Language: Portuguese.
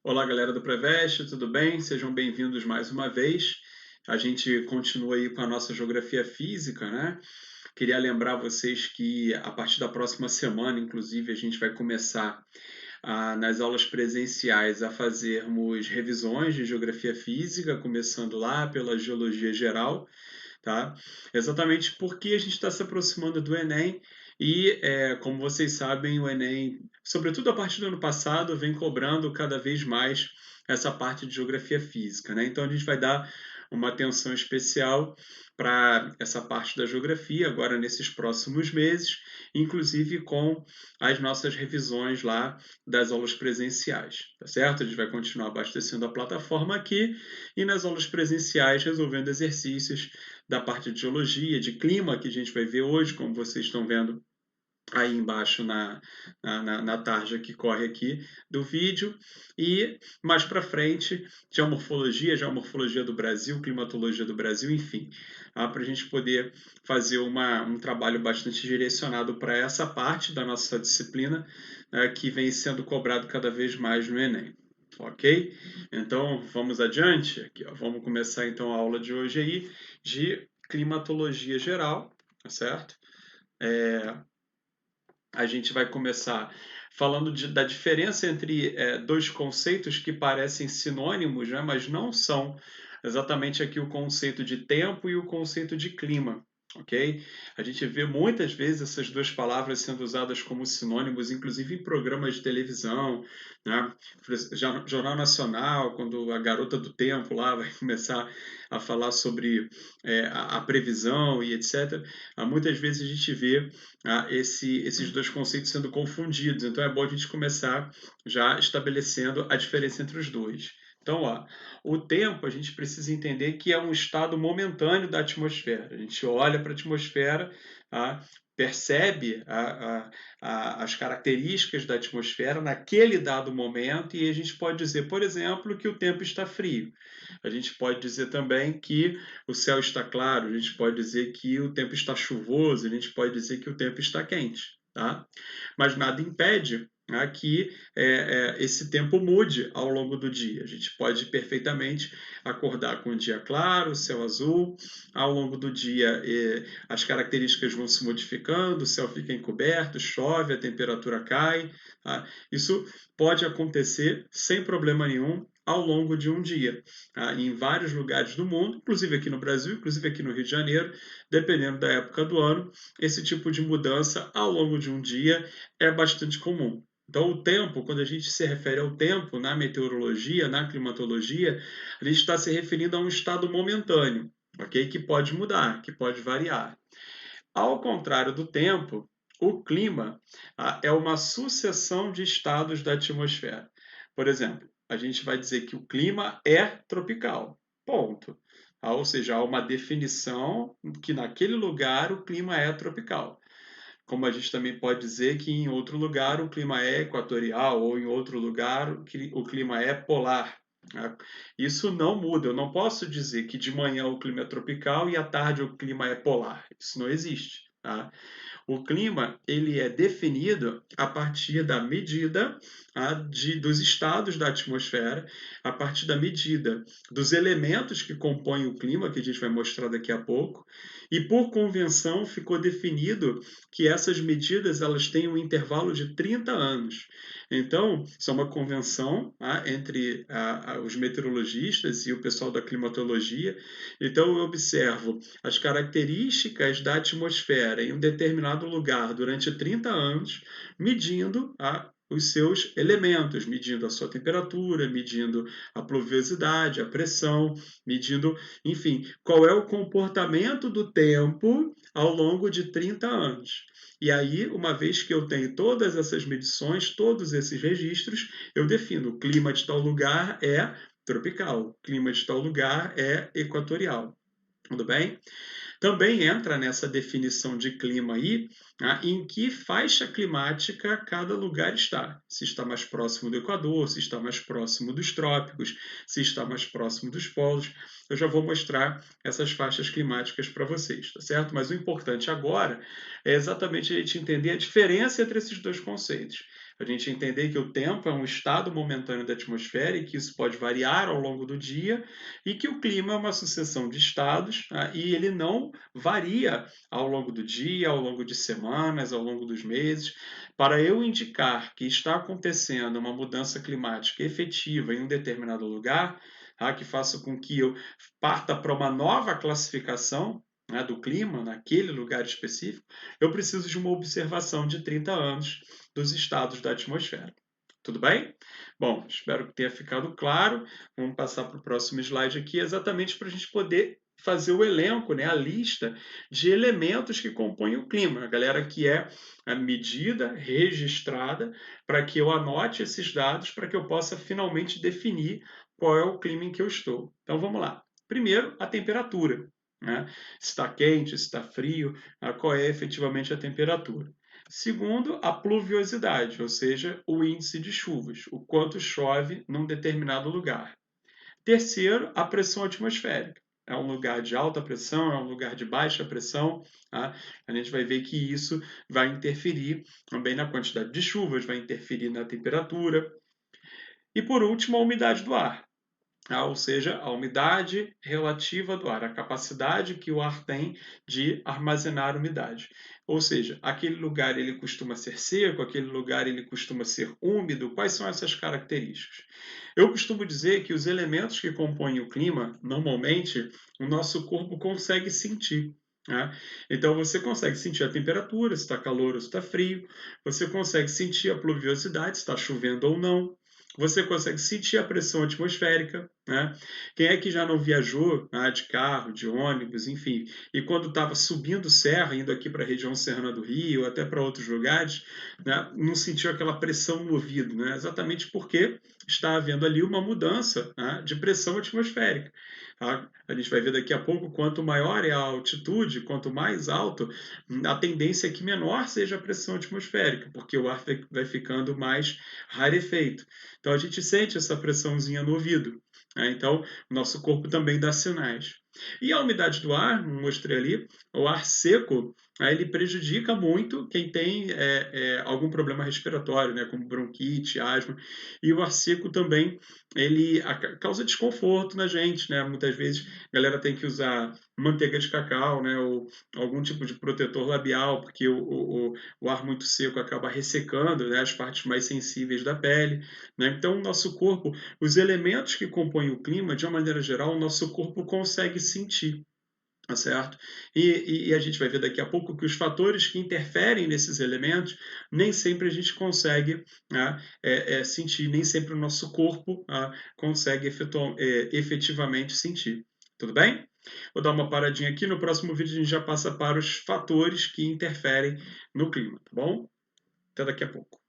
Olá, galera do Preveste, tudo bem? Sejam bem-vindos mais uma vez. A gente continua aí com a nossa geografia física, né? Queria lembrar vocês que a partir da próxima semana, inclusive, a gente vai começar nas aulas presenciais a fazermos revisões de geografia física, começando lá pela geologia geral, tá? Exatamente porque a gente está se aproximando do Enem e, como vocês sabem, o Enem, sobretudo a partir do ano passado, vem cobrando cada vez mais essa parte de geografia física, né? Então a gente vai dar uma atenção especial para essa parte da geografia agora nesses próximos meses, inclusive com as nossas revisões lá das aulas presenciais, tá certo? A gente vai continuar abastecendo a plataforma aqui e nas aulas presenciais resolvendo exercícios da parte de geologia, de clima, que a gente vai ver hoje, como vocês estão vendo aí embaixo na tarja que corre aqui do vídeo, e mais para frente, geomorfologia do Brasil, climatologia do Brasil, enfim, para a gente poder fazer um trabalho bastante direcionado para essa parte da nossa disciplina, que vem sendo cobrado cada vez mais no Enem. Ok? Então vamos adiante. Aqui, ó, vamos começar então a aula de hoje aí de climatologia geral, tá certo? A gente vai começar falando da diferença entre dois conceitos que parecem sinônimos, né, mas não são exatamente aqui o conceito de tempo e o conceito de clima. Ok? A gente vê muitas vezes essas duas palavras sendo usadas como sinônimos, inclusive em programas de televisão, né? Jornal Nacional, quando a garota do tempo lá vai começar a falar sobre a previsão e etc. Muitas vezes a gente vê esses dois conceitos sendo confundidos. Então é bom a gente começar já estabelecendo a diferença entre os dois. Então, ó, o tempo a gente precisa entender que é um estado momentâneo da atmosfera. A gente olha para a atmosfera, percebe as características da atmosfera naquele dado momento e a gente pode dizer, por exemplo, que o tempo está frio. A gente pode dizer também que o céu está claro, a gente pode dizer que o tempo está chuvoso, a gente pode dizer que o tempo está quente, tá? Mas nada impede que esse tempo mude ao longo do dia. A gente pode perfeitamente acordar com o dia claro, céu azul, ao longo do dia as características vão se modificando, o céu fica encoberto, chove, a temperatura cai. Tá? Isso pode acontecer sem problema nenhum ao longo de um dia, em vários lugares do mundo, inclusive aqui no Brasil, inclusive aqui no Rio de Janeiro, dependendo da época do ano, esse tipo de mudança ao longo de um dia é bastante comum. Então, o tempo, quando a gente se refere ao tempo na meteorologia, na climatologia, a gente está se referindo a um estado momentâneo, ok? Que pode mudar, que pode variar. Ao contrário do tempo, o clima é uma sucessão de estados da atmosfera. Por exemplo, a gente vai dizer que o clima é tropical. Ponto. Ou seja, há uma definição que naquele lugar o clima é tropical. Como a gente também pode dizer que em outro lugar o clima é equatorial ou em outro lugar o clima é polar. Né? Isso não muda. Eu não posso dizer que de manhã o clima é tropical e à tarde o clima é polar. Isso não existe. Tá? O clima ele é definido a partir da medida dos estados da atmosfera, a partir da medida dos elementos que compõem o clima, que a gente vai mostrar daqui a pouco, e por convenção ficou definido que essas medidas elas têm um intervalo de 30 anos. Então, isso é uma convenção entre os meteorologistas e o pessoal da climatologia. Então, eu observo as características da atmosfera em um determinado lugar durante 30 anos, medindo os seus elementos, medindo a sua temperatura, medindo a pluviosidade, a pressão, medindo, enfim, qual é o comportamento do tempo ao longo de 30 anos. E aí, uma vez que eu tenho todas essas medições, todos esses registros, eu defino o clima de tal lugar é tropical, o clima de tal lugar é equatorial. Tudo bem? Também entra nessa definição de clima aí, em que faixa climática cada lugar está. Se está mais próximo do Equador, se está mais próximo dos trópicos, se está mais próximo dos polos. Eu já vou mostrar essas faixas climáticas para vocês, tá certo? Mas o importante agora é exatamente a gente entender a diferença entre esses dois conceitos. para a gente entender que o tempo é um estado momentâneo da atmosfera e que isso pode variar ao longo do dia, e que o clima é uma sucessão de estados, tá? E ele não varia ao longo do dia, ao longo de semanas, ao longo dos meses. Para eu indicar que está acontecendo uma mudança climática efetiva em um determinado lugar, tá? Que faça com que eu parta para uma nova classificação, né, do clima naquele lugar específico, eu preciso de uma observação de 30 anos dos estados da atmosfera. Tudo bem? Bom, espero que tenha ficado claro. Vamos passar para o próximo slide aqui, exatamente para a gente poder fazer o elenco, né, a lista de elementos que compõem o clima. A galera que é a medida registrada, para que eu anote esses dados, para que eu possa finalmente definir qual é o clima em que eu estou. Então vamos lá. Primeiro, a temperatura, né? Se está quente, se está frio, qual é efetivamente a temperatura. Segundo, a pluviosidade, ou seja, o índice de chuvas, o quanto chove num determinado lugar. Terceiro, a pressão atmosférica. É um lugar de alta pressão, é um lugar de baixa pressão. Tá? A gente vai ver que isso vai interferir também na quantidade de chuvas, vai interferir na temperatura. E por último, a umidade do ar. Ou seja, a umidade relativa do ar, a capacidade que o ar tem de armazenar umidade. Ou seja, aquele lugar ele costuma ser seco, aquele lugar ele costuma ser úmido. Quais são essas características? Eu costumo dizer que os elementos que compõem o clima, normalmente, o nosso corpo consegue sentir. Né? Então você consegue sentir a temperatura, se está calor ou se está frio, você consegue sentir a pluviosidade, se está chovendo ou não, você consegue sentir a pressão atmosférica, né? Quem é que já não viajou, né, de carro, de ônibus, enfim, e quando estava subindo serra, indo aqui para a região serrana do Rio, até para outros lugares, né, não sentiu aquela pressão no ouvido, né? Exatamente porque está havendo ali uma mudança, né, de pressão atmosférica. Tá? A gente vai ver daqui a pouco, quanto maior é a altitude, quanto mais alto, a tendência é que menor seja a pressão atmosférica, porque o ar vai ficando mais rarefeito. Então a gente sente essa pressãozinha no ouvido. Né? Então o nosso corpo também dá sinais. E a umidade do ar, mostrei ali, o ar seco, ele prejudica muito quem tem algum problema respiratório, né, como bronquite, asma. E o ar seco também, ele causa desconforto na gente, né? Muitas vezes a galera tem que usar manteiga de cacau, né, ou algum tipo de protetor labial, porque o ar muito seco acaba ressecando, né, as partes mais sensíveis da pele. Né? Então, o nosso corpo, os elementos que compõem o clima, de uma maneira geral, o nosso corpo consegue sentir. Tá certo? E a gente vai ver daqui a pouco que os fatores que interferem nesses elementos, nem sempre a gente consegue, né, sentir, nem sempre o nosso corpo consegue efetivamente sentir. Tudo bem? Vou dar uma paradinha aqui. No próximo vídeo a gente já passa para os fatores que interferem no clima, tá bom? Até daqui a pouco.